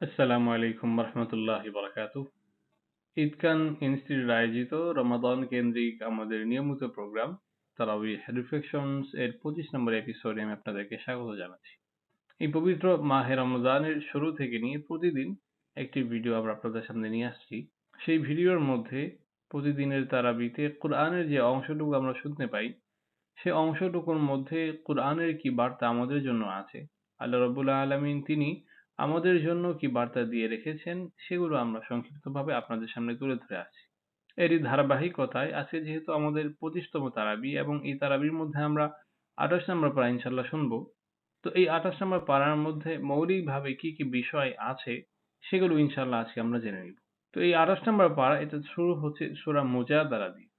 আসসালামু আলাইকুম রহমতুল্লাহি বারাকাতুহ। ঈদকান ইনস্টিটিউট আয়োজিত রমাদান কেন্দ্রিক আমাদের নিয়মিত প্রোগ্রাম তারাবিহ রিফ্লেকশনস এর 25 নম্বর এপিসোডে আমি আপনাদেরকে স্বাগত জানাচ্ছি। এই পবিত্র মাহে রমজানের শুরু থেকে নিয়ে প্রতিদিন একটি ভিডিও আমরা আপনাদের সামনে নিয়ে আসছি। সেই ভিডিওর মধ্যে প্রতিদিনের তারাবিতে কোরআনের যে অংশটুকু আমরা শুনতে পাই, সে অংশটুকুর মধ্যে কোরআনের কি বার্তা আমাদের জন্য আছে, আল্লাহ রাব্বুল আলামিন তিনি আমাদের জন্য কি বার্তা দিয়ে রেখেছেন, সেগুলো আমরা সংক্ষিপ্তভাবে আপনাদের সামনে তুলে ধরে আসছি। এরই ধারাবাহিকতায় আজকে যেহেতু আমাদের 25তম তারাবি এবং এই তারাবির মধ্যে আমরা 28 নম্বর পারা ইনশাল্লাহ শুনবো। তো এই 28 নম্বর পারার মধ্যে মৌলিকভাবে কি কি বিষয় আছে সেগুলো ইনশাল্লাহ আজকে আমরা জেনে নিব। তো এই 28 নম্বর পারা এটা শুরু হচ্ছে সূরা মুজাদালা দিয়ে।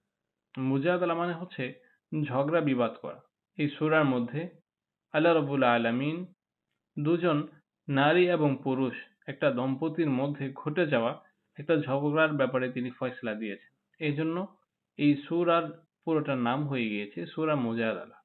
মুজাদালা মানে হচ্ছে ঝগড়া বিবাদ করা। এই সূরার মধ্যে আল্লাহ রাব্বুল আলামিন দুজন নারী এবং পুরুষ একটা দম্পতির মধ্যে ঘটে যাওয়া একটা ঝগড়ার ব্যাপারে তিনি ফয়সালা দিয়েছেন। এই জন্য এই সূরার পুরোটার নাম হয়ে গিয়েছে সূরা মুজাদালা।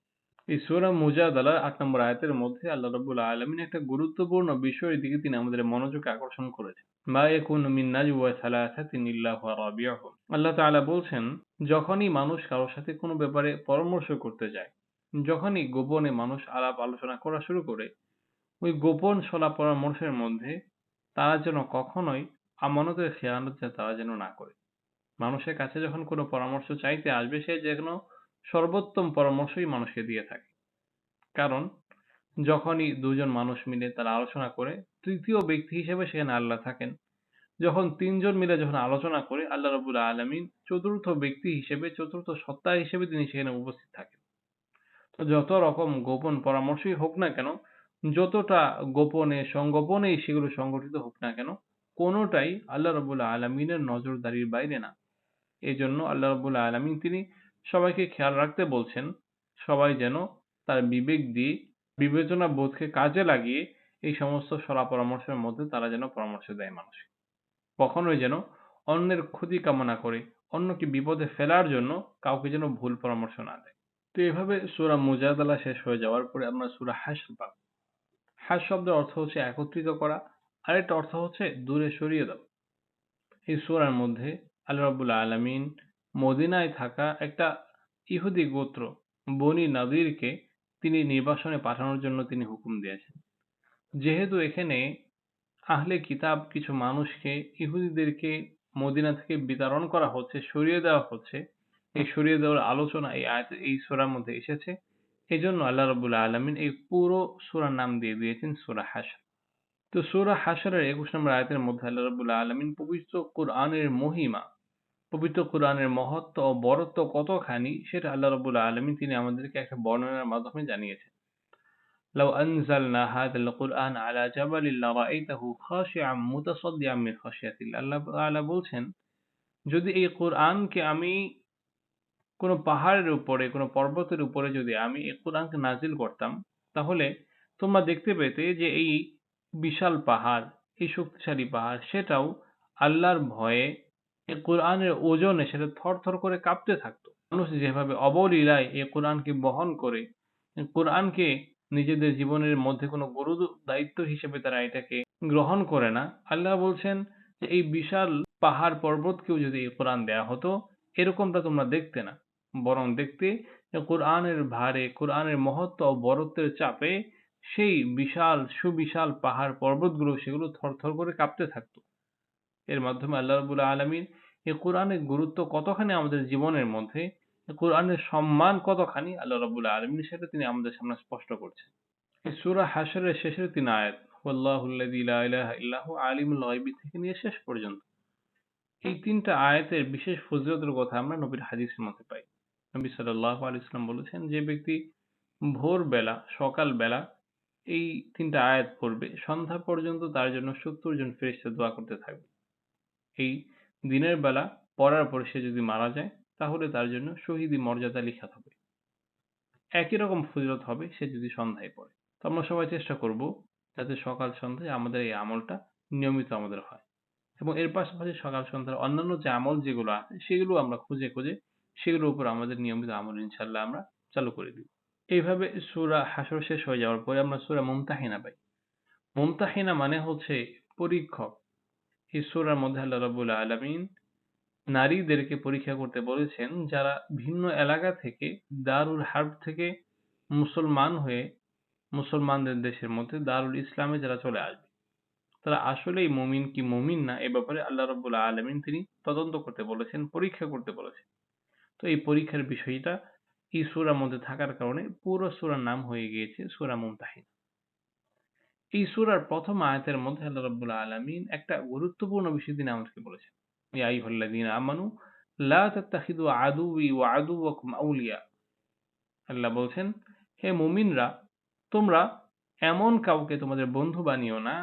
এই সূরা মুজাদালার ৮ নম্বর আয়াতের মধ্যে আল্লাহ রাব্বুল আলামিন একটা গুরুত্বপূর্ণ বিষয়ের দিকে তিনি আমাদের মনোযোগ আকর্ষণ করেছেন। মা ইয়াকুনু মিন নাজওয়া সালাসাতিন ইল্লা হুয়া রাবিউহুম। আল্লাহ তাআলা বলছেন, যখনই মানুষ কারোর সাথে কোনো ব্যাপারে পরামর্শ করতে যায়, যখনই গোপনে মানুষ আলাপ আলোচনা করা শুরু করে, ওই গোপন সলা পরামর্শের মধ্যে তারা যেন কখনোই আমানতের খেয়ানত তারা যেন না করে। মানুষের কাছে যখন কোনো পরামর্শ চাইতে আসবে, সে যেন সর্বোত্তম পরামর্শই মানুষকে দিয়ে থাকে। কারণ যখনই দুজন মানুষ মিলে তারা আলোচনা করে, তৃতীয় ব্যক্তি হিসেবে সেখানে আল্লাহ থাকেন। যখন তিনজন মিলে যখন আলোচনা করে, আল্লাহ রাব্বুল আলামিন চতুর্থ ব্যক্তি হিসেবে, চতুর্থ সত্তা হিসেবে তিনি সেখানে উপস্থিত থাকেন। তো যত রকম গোপন পরামর্শই হোক না কেন, যতটা গোপনে সংগোপনেই সেগুলো সংগঠিত হোক না কেন, কোনোটাই আল্লাহ রাব্বুল আলামিনের নজরদারির বাইরে না। এজন্য আল্লাহ রাব্বুল আলামিন তিনি সবাইকে খেয়াল রাখতে বলছেন, সবাই যেন তার বিবেক দিয়ে বিবেচনা বোধকে কাজে লাগিয়ে এই সমস্ত শলা পরামর্শের মধ্যে তারা যেন পরামর্শ দেয় মানুষকে। কখনোই যেন অন্যের ক্ষতি কামনা করে, অন্যকে বিপদে ফেলার জন্য কাউকে যেন ভুল পরামর্শ না দেয়। তো এভাবে সূরা মুজাদালা শেষ হয়ে যাওয়ার পরে আমরা সূরা হাশর পাবো। হাশ শব্দের অর্থ হচ্ছে একত্রিত করা, আরেকটা অর্থ হচ্ছে দূরে সরিয়ে দাও। এই সূরার মধ্যে আল্লাহ রাব্বুল আলামিন মদিনায় থাকা একটা ইহুদি গোত্র বনী নাদিরকে তিনি নির্বাসনে পাঠানোর জন্য তিনি হুকুম দিয়েছেন। যেহেতু এখানে আহলে কিতাব কিছু মানুষকে, ইহুদিদেরকে মদিনা থেকে বিতাড়ন করা হচ্ছে, সরিয়ে দেওয়া হচ্ছে, এই সরিয়ে দেওয়ার আলোচনা এই আয়াতে এই সূরার মধ্যে এসেছে। এজন্য আল্লাহ রাব্বুল আলামিন এই পুরো সূরার নাম দিয়ে দিয়েছেন সূরা হাশর। তো সূরা হাশরের ২১ নম্বর আয়াতের মধ্যে আল্লাহ রাব্বুল আলামিন পবিত্র কুরআনের মহিমা, পবিত্র কুরআনের মহত্ব ও বরত্ব কতখানি সেটা আল্লাহ রাব্বুল আলামিন তিনি আমাদেরকে একটা বর্ণনার মাধ্যমে জানিয়েছেন। লাউ আনজালনা হাযাল কুরআন আলা জাবালিন লারাআইতাহু খাশিআম মুতাসাদ্দিআম মিন খাশিয়াতিল্লাহ। আল্লাহ তাআলা বলছেন, যদি এই কুরআনকে আমি কোনো পাহাড়ের উপরে, কোনো পর্বতের উপরে যদি আমি এই কুরআনকে নাজিল করতাম, তাহলে তোমরা দেখতে পেতে যে এই বিশাল পাহাড়, এই শক্তিশালী পাহাড় সেটাও আল্লাহর ভয়ে এই কুরআনের ওজনে সেটা থরথর করে কাঁপতে থাকতো। মানুষ যেভাবে অবলীলায় এই কুরআনকে বহন করে, এই কুরআনকে নিজেদের জীবনের মধ্যে কোনো দায়িত্ব হিসেবে তারা এটাকে গ্রহণ করে না। আল্লাহ বলছেন যে এই বিশাল পাহাড় পর্বতকেও যদি এই কোরআন দেয়া হতো, এরকমটা তোমরা দেখতে না। বরং দেখতে কোরআনের ভারে, কোরআনের মহত্ব ও বরত্বের চাপে সেই বিশাল সুবিশাল পাহাড় পর্বতগুলো সেগুলো থরথর করে কাঁপতে থাকতো। এর মাধ্যমে আল্লাহ রাব্বুল আলামিন এই কোরআনের গুরুত্ব কতখানি আমাদের জীবনের মধ্যে, কোরআনের সম্মান কতখানি আল্লাহ রাব্বুল আলামিন সেটা তিনি আমাদের সামনে স্পষ্ট করছেন। এই সূরা হাশরের শেষের ৩ আয়াত, ওয়াল্লাহুল্লাযী লা ইলাহা ইল্লা হু আলিমুল গায়বি থেকে নিয়ে শেষ পর্যন্ত। এই ৩ টা আয়াতের বিশেষ ফজিলতের কথা আমরা নবীর হাদিসের মধ্যে পাই। নবী সাল্লাল্লাহু আলাইহি ওয়াসাল্লাম বলেছেন, যে ব্যক্তি ভোরবেলা, সকালবেলা এই ৩ টা আয়াত পড়বে, সন্ধ্যা পর্যন্ত তার জন্য ৭০ জন ফেরেশতা দোয়া করতে থাকবে। এই দিনের বেলা পড়ার পর সে যদি মারা যায়, তাহলে তার জন্য শহীদি মর্যাদা লিখা হবে। একই রকম ফজিলত হবে সে যদি সন্ধ্যায় পড়ে। তো আমরা সবাই চেষ্টা করব যাতে সকাল সন্ধ্যায় আমাদের এই আমলটা নিয়মিত আমাদের হয়। এবং এর পাশাপাশি সকাল সন্ধ্যার অন্যান্য যে আমল যেগুলো আছে সেগুলো আমরা খুঁজে, খুঁজে সেগুলোর উপর আমাদের নিয়মিত আমল ইনশাআল্লাহ আমরা চালু করে দিব। এইভাবে সূরা হাশর শেষ হয়ে যাওয়ার পরে আমরা সূরা মুমতাহিনা পাই। মুমতাহিনা মানে হচ্ছে পরীক্ষক। এই সূরার মধ্যে আল্লাহ রাব্বুল আলামিন নারীদেরকে পরীক্ষা করতে বলেছেন যারা ভিন্ন এলাকা থেকে দারুল হার্ব থেকে মুসলমান হয়ে মুসলমানদের দেশের মধ্যে দারুল ইসলামে যারা চলে আসবে তারা আসলেই মুমিন কি মুমিন না এ ব্যাপারে আল্লাহ রাব্বুল আলামিন তিনি তদন্ত করতে বলেছেন, পরীক্ষা করতে বলেছেন। তো এই পরীক্ষার বিষয়টা এই সূরার মধ্যে থাকার কারণে পুরো সূরার নাম হয়ে গিয়েছে সূরা মুমতাহিনা। এই সূরার প্রথম আয়াতের মধ্যে আল্লাহ রাব্বুল আলামিন একটা গুরুত্বপূর্ণ বিষয় তিনি আমাদেরকে বলেছেন। ইয়া আইয়ুহাল্লাযীনা আমানু লা তাত্তাখিযু আদুওয়ি ওয়া আদুওয়াকুম আউলিয়া। আল্লাহ বলছেন, হে মুমিনরা তোমরা এমন কাউকে তোমাদের বন্ধু বানিও না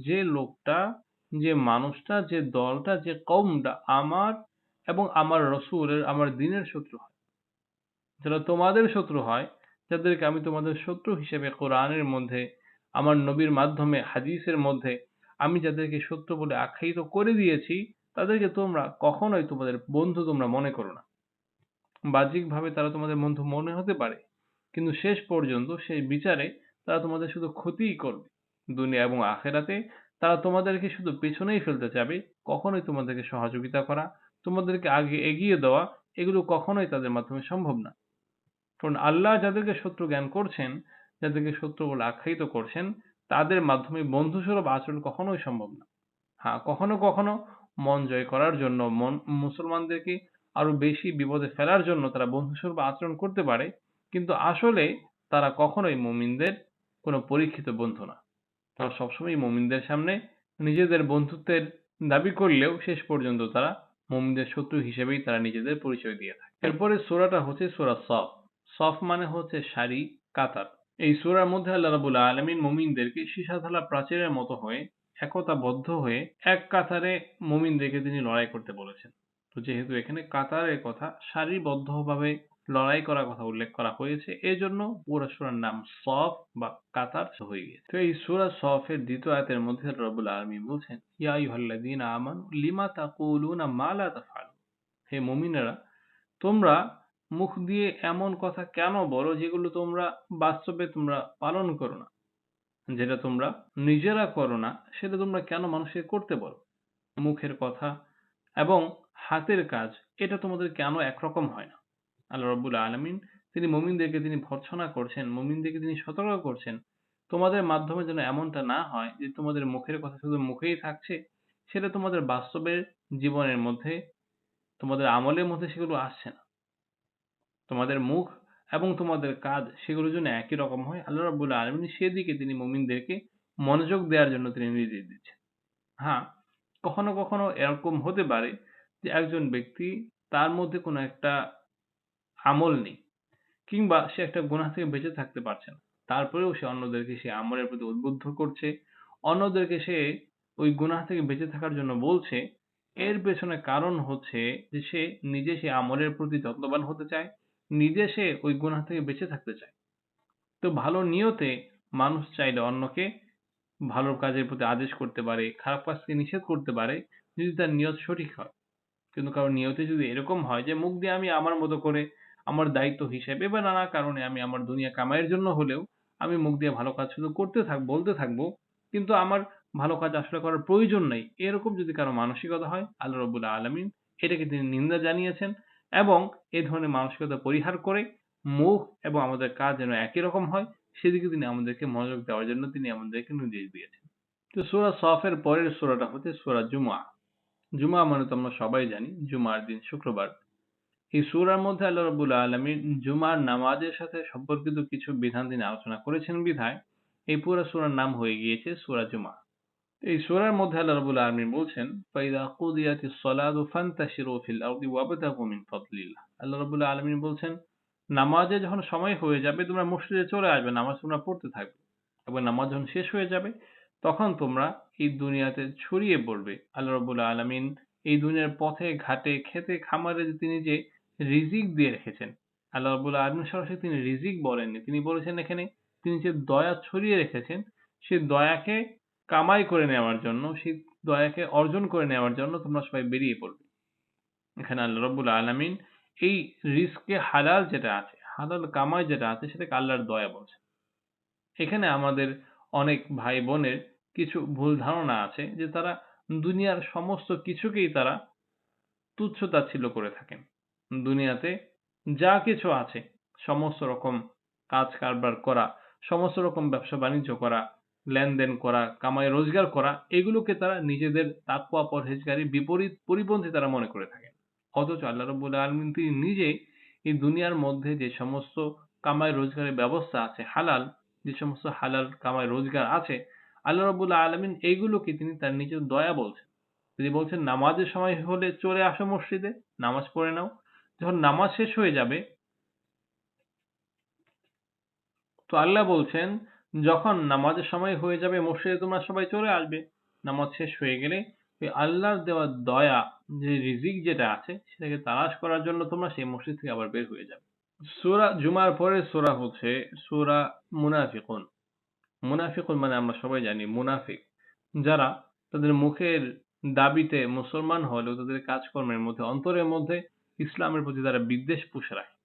যে লোকটা, যে মানুষটা, যে দলটা, যে কওমটা আমার এবং আমার রাসূলের, আমার দ্বীনের শত্রু হয়। যারা তোমাদের শত্রু হয়, যাদেরকে আমি তোমাদের শত্রু হিসেবে কোরআনের মধ্যে, আমার নবীর মাধ্যমে, হাদিসের মধ্যে আমি যাদেরকে শত্রু বলে আখ্যায়িত করে দিয়েছি, তাদেরকে তোমরা কখনোই তোমাদের বন্ধু তোমরা মনে করো না। বাহ্যিকভাবে তারা তোমাদের বন্ধু মনে হতে পারে, কিন্তু শেষ পর্যন্ত সেই বিচারে তারা তোমাদের শুধু ক্ষতিই করবে। দুনিয়া এবং আখেরাতে তারা তোমাদেরকে শুধু পেছনেই ফেলতে চাবে, কখনোই তোমাদেরকে সহযোগিতা করা, তোমাদেরকে আগে এগিয়ে দেওয়া, এগুলো কখনোই তাদের মাধ্যমে সম্ভব না। কারণ আল্লাহ যাদেরকে শত্রু জ্ঞান করছেন, যাদেরকে শত্রু বলে আখ্যায়িত করছেন, তাদের মাধ্যমে বন্ধুস্বরূপ আচরণ কখনোই সম্ভব না। হ্যাঁ, কখনো কখনো মন জয় করার জন্য, মুসলমানদেরকে আরো বেশি বিপদে ফেলার জন্য তারা বন্ধুস্বরূপ আচরণ করতে পারে, কিন্তু আসলে তারা কখনোই মুমিনদের কোনো পরীক্ষিত বন্ধু না। তারা সবসময় মুমিনদের সামনে নিজেদের বন্ধুত্বের দাবি করলেও শেষ পর্যন্ত তারা মুমিনদের শত্রু হিসেবেই তারা নিজেদের পরিচয় দিয়ে থাকে। এরপরে সূরাটা হচ্ছে সূরা সফ। সফ মানে হচ্ছে সারি, কাতার। এই সূরার মধ্যে আল্লাহ রাব্বুল আলামিন মুমিনদেরকে সীসাতলা প্রাচীরের মতো হয়ে একতাবদ্ধ হয়ে এক কাতারে মুমিনদেরকে তিনি লড়াই করতে বলেছেন। তো যেহেতু এখানে কাতারের কথা, সারিবদ্ধভাবে লড়াই করার কথা উল্লেখ করা হয়েছে, এজন্য পুরো সূরার নাম সফ বা কাতার হয়ে গিয়েছে। তো এই সূরা সফের দ্বিতীয় আয়াতের মধ্যে আল্লাহ রাব্বুল আলামিন বলছেন, ইয়া আইয়ুহাল্লাযীনা আমানু লিমা তাকুলুনা মা লা তাফআলুন। হে মুমিনেরা তোমরা মুখ দিয়ে এমন কথা কেন বলো যেগুলো তোমরা বাস্তবে তোমরা পালন করো না? যেটা তোমরা নিজেরা করো না সেটা তোমরা কেন মানুষকে করতে বলো? মুখের কথা এবং হাতের কাজ এটা তোমাদের কেন একরকম হয় না? আল্লাহ রাব্বুল আলামিন তিনি মুমিনদেরকে তিনি ভর্ৎসনা করছেন, মুমিনদেরকে তিনি সতর্ক করছেন। তোমাদের মাধ্যমে যেন এমনটা না হয় যে তোমাদের মুখের কথা শুধু মুখেই থাকছে, সেটা তোমাদের বাস্তবের জীবনের মধ্যে, তোমাদের আমলের মধ্যে সেগুলো আসছে না। তোমাদের মুখ এবং তোমাদের কাজ সেগুলোর জন্য একই রকম হয়। আল্লাহ রাব্বুল আলামিন সেদিকে তিনি মুমিনদেরকে মনোযোগ দেওয়ার জন্য তিনি নির্দেশ দিচ্ছেন। হ্যাঁ, কখনো কখনো এরকম হতে পারে যে একজন ব্যক্তি তার মধ্যে কোনো একটা আমল নেই কিংবা সে একটা গুনাহ থেকে বেঁচে থাকতে পারছে না। তারপরেও সে অন্যদেরকে সে আমলের প্রতি উদ্বুদ্ধ করছে। অন্যদেরকে সে ওই গুনাহ থেকে বেঁচে থাকার জন্য বলছে। এর পেছনে কারণ হচ্ছে যে সে নিজে সে আমলের প্রতি যত্নবান হতে চায়। নিজে সে ওই গুনাহ থেকে বেঁচে থাকতে চায়। তো ভালো নিয়তে মানুষ চাইলে অন্যকে ভালো কাজের প্রতি আদেশ করতে পারে, খারাপ কাজ থেকে নিষেধ করতে পারে যদি তার নিয়ত সঠিক হয়। কিন্তু কারো নিয়তে যদি এরকম হয় যে মুখ দিয়ে আমি আমার মতো করে আমার দায়িত্ব হিসেবে বা নানা কারণে আমি আমার দুনিয়া কামাইয়ের জন্য হলেও আমি মুখ দিয়ে ভালো কাজ শুধু বলতে থাকবো, কিন্তু আমার ভালো কাজ আসলে করার প্রয়োজন নেই, এরকম যদি কারো মানসিকতা হয় আল্লাহ রাব্বুল আলামিন এটাকে তিনি নিন্দা জানিয়েছেন এবং এ ধরনের মানসিকতা পরিহার করে মুখ এবং আমাদের কাজ যেন একই রকম হয় সেদিকে তিনি আমাদেরকে মনোযোগ দেওয়ার জন্য তিনি আমাদেরকে নির্দেশ দিয়েছেন। তো সূরা সফের পরের সূরাটা হচ্ছে সূরা জুমআ। জুমা মানে তো আমরা সবাই জানি জুমার দিন শুক্রবার। এই সূরার মধ্যে আল্লাহ রাব্বুল আলামিন জুমার নামাজের সাথে সম্পর্কিত কিছু বিধান তিনি আলোচনা করেছেন বিধায় এই পুরো সূরার নাম হয়ে গিয়েছে সূরা জুমা। এই সূরার মধ্যে আল্লাহ রাব্বুল আলামিন বলছেন ফাইদা কুদিয়াতিস সালাতু ফান্তাশিরু ফিল আরদি ওয়াবতাগু মিন ফাদলিল্লাহ। আল্লাহ রাব্বুল আলামিন বলছেন নামাজের যখন সময় হয়ে যাবে তোমরা মসজিদে চলে আসবে, নামাজ তোমরা পড়তে থাকবে এবং নামাজ যখন শেষ হয়ে যাবে তখন তোমরা এই দুনিয়াতে ছড়িয়ে পড়বে। আল্লাহ রাব্বুল আলামিন এই দুনিয়ার পথে ঘাটে খেতে খামারে যে তিনি যে রিজিক দিয়ে রেখেছেন, আল্লাহ রাব্বুল আলামিন সরাসরি তিনি রিজিক বলেননি, তিনি বলেছেন এখানে তিনি যে দয়া ছড়িয়ে রেখেছেন সেই দয়াকে কামাই করে নেওয়ার জন্য, সেই দয়াকে অর্জন করে নেওয়ার জন্য তোমরা সবাই বেরিয়ে পড়বে। এখানে আল্লাহ রাব্বুল আলামিন এই রিজকে হালাল যেটা আছে, হালাল কামাই যেটা আছে সেটাকে আল্লাহর দয়া বলছেন। এখানে আমাদের অনেক ভাই বোনের কিছু ভুল ধারণা আছে যে তারা দুনিয়ার সমস্ত কিছুকেই তারা তুচ্ছ-তাচ্ছিল্য করে থাকেন। দুনিয়াতে যা কিছু আছে সমস্ত রকম কাজ-কারবার করা, সমস্ত রকম ব্যবসা-বাণিজ্য করা, লেনদেন করা, কামাই রোজগার করা এগুলোকে তারা নিজেদের তাকওয়া পরহেজগারি বিপরীত পরিপন্থী তারা মনে করে থাকেন। অথচ আল্লাহ রাব্বুল আলামিন তিনি নিজে এই দুনিয়ার মধ্যে যে সমস্ত কামাই রোজগারের ব্যবস্থা আছে হালাল, যে সমস্ত হালাল কামাই রোজগার আছে, আল্লাহ রাব্বুল আলামিন এইগুলোকে তিনি তার নিজের দয়া বলছেন। তিনি বলছেন নামাজের সময় হলে চলে আসো মসজিদে, নামাজ পড়ে নাও। যখন নামাজ শেষ হয়ে যাবে, তো আল্লাহ বলছেন যখন নামাজের সময় হয়ে যাবে মসজিদে তোমরা সবাই চলে আসবে। নামাজ শেষ হয়ে গেলে ওই আল্লাহর দেওয়া দয়া যে রিজিক যেটা আছে সেটাকে তালাশ করার জন্য তোমরা সেই মসজিদ থেকে আবার বের হয়ে যাবে। সূরা জুমার পরের সূরা হচ্ছে সূরা মুনাফিকুন। মুনাফিকুন মানে আমরা সবাই জানি মুনাফিক। যারা তাদের মুখের দাবিতে মুসলমান হলেও তাদের কাজকর্মের মধ্যে অন্তরের মধ্যে ইসলামের প্রতি তারা বিদ্বেষ পুষে রাখে।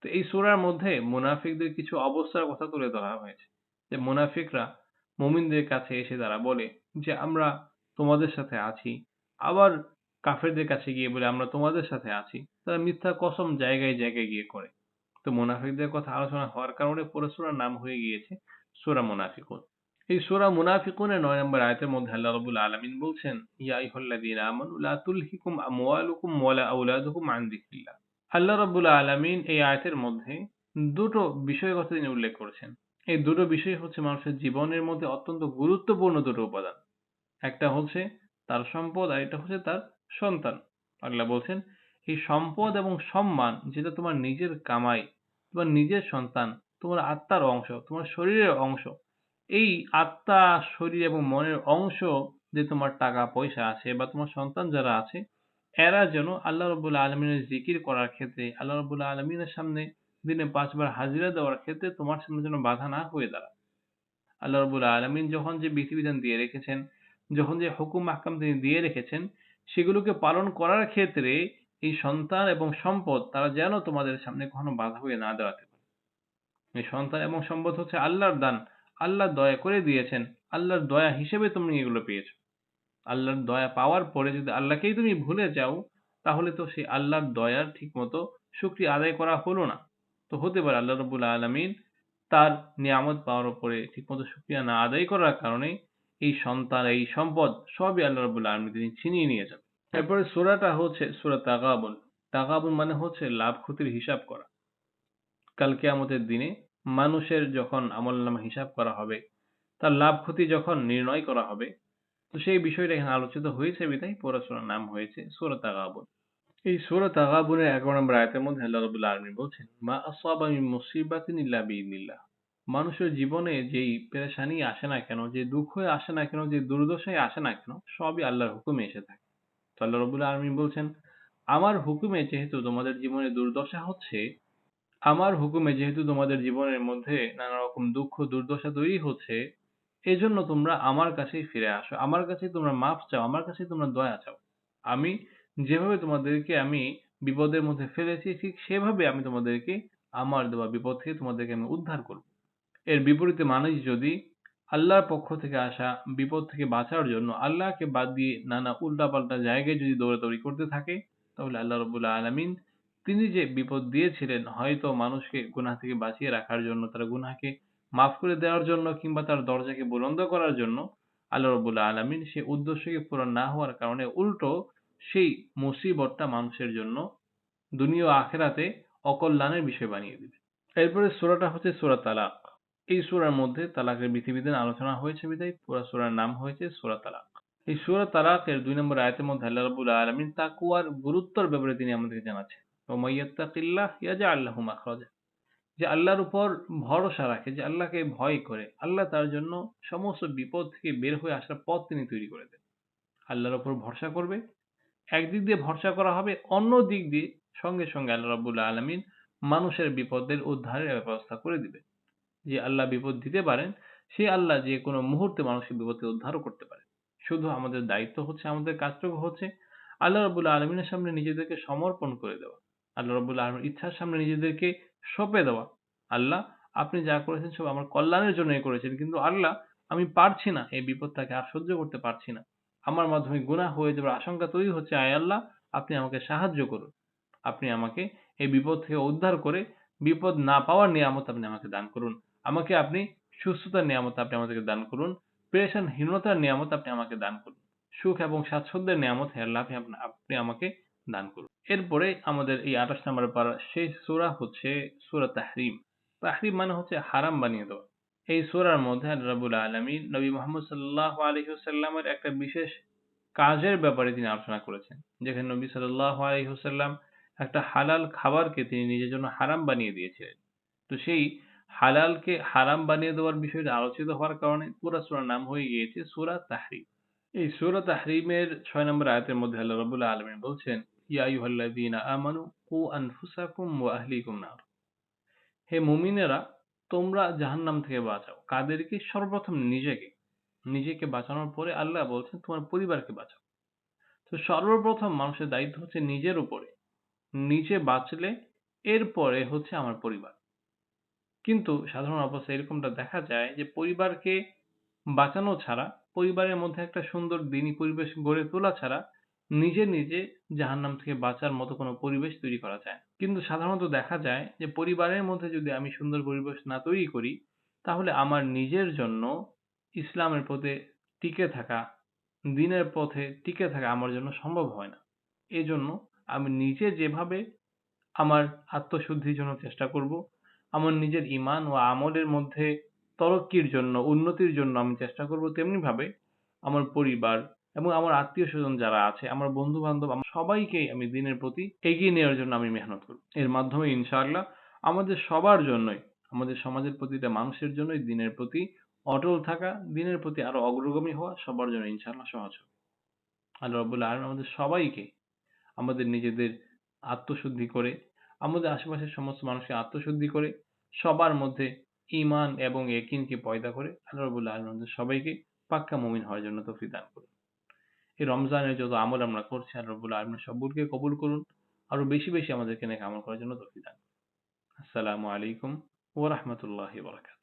তো এই সূরার মধ্যে মুনাফিকদের কিছু অবস্থার কথা তুলে ধরা হয়েছে। যে মুনাফিকরা মুমিনদের কাছে এসে তারা বলে যে আমরা তোমাদের সাথে আছি। আবার কাফেরদের কাছে গিয়ে বলে আমরা তোমাদের সাথে আছি। তারা মিথ্যা কসম জায়গায়, জায়গায় গিয়ে করে। তো মুনাফিকদের কথা আলোচনা হওয়ার কারণে পুরো সূরার নাম হয়ে গিয়েছে সূরা মুনাফিকুন। এই সূরা মুনাফিকুনের ৯ নম্বর আয়াতের মধ্যে আল্লাহ রাব্বুল আলামিন বলছেন, ইয়া আইয়ুহাল্লাযীনা আমানু লা তুলহিকুম আমওয়ালুকুম ওয়ালা আওলাদুকুম আন যিকরিল্লাহ। আল্লাহ রাব্বুল আলামিন এই আয়াতের মধ্যে দুটো বিষয়ের কথা তিনি উল্লেখ করেছেন। এই দুটো বিষয় হচ্ছে মানুষের জীবনের মধ্যে অত্যন্ত গুরুত্বপূর্ণ দুটো উপাদান। একটা হচ্ছে তার সম্পদ আর একটা হচ্ছে তার সন্তান। আল্লাহ বলছেন এই সম্পদ এবং সম্মান যেটা তোমার নিজের কামাই, তোমার নিজের সন্তান, তোমার আত্মার অংশ, তোমার শরীরের অংশ। এই আত্মা, শরীর এবং মনের অংশ যে তোমার টাকা পয়সা আছে বা তোমার সন্তান যারা আছে এরা যেন আল্লাহ রাব্বুল আলামিনের জিকির করার ক্ষেত্রে, আল্লাহ রাব্বুল আলামিনের সামনে দিনে ৫ বার হাজিরা দেওয়ার ক্ষেত্রে তোমার সামনে যেন বাধা না হয়ে দাঁড়ায়। আল্লাহ রাব্বুল আলামিন যখন যে বিধিবিধান দিয়ে রেখেছেন, যখন যে হুকুম আহকাম তিনি দিয়ে রেখেছেন, সেগুলোকে পালন করার ক্ষেত্রে এই সন্তান এবং সম্পদ তারা যেন তোমাদের সামনে কখনো বাধা হয়ে না দাঁড়াতে পারে। এই সন্তান এবং সম্পদ হচ্ছে আল্লাহর দান। আল্লাহ দয়া করে দিয়েছেন। আল্লাহর দয়া হিসেবে তুমি এগুলো পেয়েছ। আল্লাহর দয়া পাওয়ার পরে যদি আল্লাহকেই তুমি ভুলে যাও, তাহলে তো সেই আল্লাহর দয়ার ঠিকমতো শুকরিয়া আদায় করা হলো না। তো হতে পারে আল্লাহ রাব্বুল আলামিন তার নিয়ামত পাওয়ার উপরে ঠিকমতো শুকরিয়া না আদায় করার কারণে এই সন্তান, এই সম্পদ সবই আল্লাহ রাব্বুল আলামিন তিনি ছিনিয়ে নিয়ে যান। এরপরে সূরাটা হচ্ছে সূরা তাগাবুন। তাগাবুন মানে হচ্ছে লাভ ক্ষতির হিসাব করা। কাল কিয়ামতের দিনে মানুষের যখন আমলনামা হিসাব করা হবে, তার লাভ ক্ষতি যখন নির্ণয় করা হবে, তো সেই বিষয়টা এখানে আলোচিত হয়েছে বিধায় পুরা সূরার নাম হয়েছে সূরা তাগাবুন। এই সূরা তাগাবুনের ১১ নম্বর আয়াতের মধ্যে আল্লাহ রাব্বুল আলামিন বলছেন, মা আসাবা মিন মুসিবাতিন ইল্লা বিইذনিল্লাহ। মানুষের জীবনে যেই পেরেশানি আসে না কেন, যে দুঃখই আসে না কেন, যে দুর্দশাই আসে না কেন, সবই আল্লাহর হুকুমে এসে থাকে। তো আল্লাহ রাব্বুল আলামিন বলছেন, আমার হুকুমে যেহেতু তোমাদের জীবনে দুর্দশা হচ্ছে, আমার হুকুমে যেহেতু তোমাদের জীবনের মধ্যে নানা রকম দুঃখ দুর্দশা তৈরি হচ্ছে, এজন্য তোমরা আমার কাছেই ফিরে আসো। আমার কাছেই তোমরা মাফ চাও। আমার কাছেই তোমরা দয়া চাও। আমি যেভাবে তোমাদেরকে আমি বিপদের মধ্যে ফেলেছি, ঠিক সেভাবে আমি তোমাদেরকে আমার দেওয়া বিপদ থেকে তোমাদেরকে আমি উদ্ধার করব। এর বিপরীতে মানুষ যদি আল্লাহর পক্ষ থেকে আসা বিপদ থেকে বাঁচার জন্য আল্লাহকে বাদ দিয়ে নানা উল্টাপাল্টা জায়গায় যদি দৌড়াদৌড়ি করতে থাকে, তাহলে আল্লাহ রাব্বুল আলামিন তিনি যে বিপদ দিয়েছিলেন হয়তো মানুষকে গুনাহ থেকে বাঁচিয়ে রাখার জন্য, তার গুনাহকে মাফ করে দেওয়ার জন্য কিংবা তার দরজাকে বুলন্দ করার জন্য, আল্লাহ রাব্বুল আলামিন সেই উদ্দেশ্যকে পূরণ না হওয়ার কারণে উল্টো সেই মুসিবতটা মানুষের জন্য দুনিয়া ও আখিরাতে অকল্যাণের বিষয় বানিয়ে দিবে। এরপরে সূরাটা হচ্ছে সূরা তালাক। এই সূরার মধ্যে তালাকের বিধিবিধান আলোচনা হয়েছে বিধায় পুরা সূরার নাম হয়েছে সূরা তালাক। এই সূরা তালাকের ২ নম্বর আয়াতের মধ্যে আল্লাহ রাব্বুল আলামিন তাকওয়ার গুরুত্বের ব্যাপারে তিনি আমাদেরকে জানাচ্ছেন। ওয়া মাইয়াত্তাকিল্লাহ ইয়াজআল লাহু মাখরাজা। যে আল্লাহর উপর ভরসা রাখে, যে আল্লাহকে ভয় করে, আল্লাহ তার জন্য সমস্ত বিপদ থেকে বের হয়ে আসার পথ তিনি তৈরি করে দেন। আল্লাহর উপর ভরসা করবে, একদিক দিয়ে ভরসা করা হবে, অন্য দিক দিয়ে সঙ্গে, সঙ্গে আল্লাহ রাব্বুল আলামিন মানুষের বিপদের উদ্ধারের ব্যবস্থা করে দিবেন। যে আল্লাহ বিপদ দিতে পারেন, সেই আল্লাহ যেকোনো মুহূর্তে মানুষকে বিপদ থেকে উদ্ধারও করতে পারেন। শুধু আমাদের দায়িত্ব হচ্ছে, আমাদের কাজটুকু হচ্ছে আল্লাহ রাব্বুল আলামিনের সামনে নিজেদেরকে সমর্পণ করে দেওয়া। আল্লাহ রাব্বুল আলামিনের ইচ্ছার সামনে নিজেদেরকে সঁপে দেওয়া। আল্লাহ আপনি যা করেছেন সব আমার কল্যাণের জন্যই করেছেন। কিন্তু আল্লাহ আমি পারছি না, এই বিপদটাকে আর সহ্য করতে পারছি না। আমার মাধ্যমে গুনাহ হয়ে যাবার আশঙ্কা তৈরি হচ্ছে। আয় আল্লাহ, আপনি আমাকে সাহায্য করুন। আপনি আমাকে এই বিপদ থেকে উদ্ধার করে বিপদ না পাওয়ার নিয়ামত আপনি আমাকে দান করুন। আমাকে আপনি সুস্থতার নিয়ামত আপনি আমাদেরকে দান করুন। পেরেশান-হীনতার নিয়ামত আপনি আমাকে দান করুন। সুখ এবং স্বাচ্ছন্দ্যের নিয়ামত হে আল্লাহ আপনি আমাকে দান করুন। এরপরে আমাদের এই ২৮ নম্বরে পারার শেষ সূরা হচ্ছে সূরা তাহরীম। তাহরীম মানে হচ্ছে হারাম বানিয়ে দেওয়া। এই সূরার মধ্যে আল্লাহ রাব্বুল আলামিন নবী মুহাম্মদ সাল্লাল্লাহু আলাইহি ওয়াসাল্লামের একটা বিশেষ কাজের ব্যাপারে তিনি আলোচনা করেছেন। যেখানে নবী সাল্লাল্লাহু আলাইহি ওয়াসাল্লাম একটা হালাল খাবারকে তিনি নিজের জন্য হারাম বানিয়ে দিয়েছিলেন। তো সেই হালালকে হারাম বানিয়ে দেওয়ার বিষয়টা আলোচিত হওয়ার কারণে পুরা সূরার নাম হয়ে গিয়েছে সূরা তাহরীম। এই সূরা তাহরীমের ৬ নম্বর আয়াতের মধ্যে আল্লাহ রাব্বুল আলামিন বলছেন, ইয়া আইয়ুহাল্লাযীনা আমানু কু আনফুসাকুম ওয়া আহলিকুম নার। হে মুমিনেরা, তোমরা জাহান্নাম থেকে বাঁচাও। কাদেরকে? সর্বপ্রথম নিজেকে। নিজেকে বাঁচানোর পরে আল্লাহ বলছেন তোমার পরিবারকে বাঁচাও। তো সর্বপ্রথম মানুষের দায়িত্ব হচ্ছে নিজের উপরে। নিজে বাঁচলে এরপরে হচ্ছে আমার পরিবার। কিন্তু সাধারণ অবস্থায় এরকমটা দেখা যায় যে পরিবারকে বাঁচানো ছাড়া, পরিবারের মধ্যে একটা সুন্দর দিনী পরিবেশ গড়ে তোলা ছাড়া নিজে জাহান্নাম থেকে বাঁচার মতো কোনো পরিবেশ তৈরি করা যায় না। কিন্তু সাধারণত দেখা যায় যে পরিবারের মধ্যে যদি আমি সুন্দর পরিবেশ না তৈরি করি, তাহলে আমার নিজের জন্য ইসলামের পথে টিকে থাকা, দ্বীনের পথে টিকে থাকা আমার জন্য সম্ভব হয় না। এজন্য আমি নিজে যেভাবে আমার আত্মশুদ্ধির জন্য চেষ্টা করব, আমার নিজের ঈমান ও আমলের মধ্যে তরক্কির জন্য, উন্নতির জন্য আমি চেষ্টা করব, তেমনিভাবে আমার পরিবার এবং আমার আত্মীয়স্বজন যারা আছে, আমার বন্ধু-বান্ধব, আমার সবাইকেই আমি দ্বীনের প্রতি এগিয়ে নেওয়ার জন্য আমি মেহনত করব। এর মাধ্যমে ইনশাআল্লাহ আমাদের সবার জন্যই, আমাদের সমাজের প্রতিটা মানুষের জন্যই দ্বীনের প্রতি অটল থাকা, দ্বীনের প্রতি আরো অগ্রগামী হওয়া সবার জন্য ইনশাআল্লাহ সহজ হবে। আল্লাহ রাব্বুল আলামিন আমাদের সবাইকে আমাদের নিজেদের আত্মশুদ্ধি করে, আমাদের আশেপাশের সমস্ত মানুষকে আত্মশুদ্ধি করে, সবার মধ্যে ঈমান এবং ইয়াকিনকে পয়দা করে আল্লাহ রাব্বুল আলামিন আমাদের সবাইকে পাক্কা মুমিন হওয়ার জন্য তৌফিক দান করুন। এই রমজানের যত আমল আমরা করছি আল্লাহ রাব্বুল আলামিন সবগুলোকে কবুল করুন। আরো বেশি আমাদেরকে নেক আমল করার জন্য তৌফিক দান করুন। আসসালামু আলাইকুম ওয়া রাহমাতুল্লাহি ওয়া বারাকাতুহু।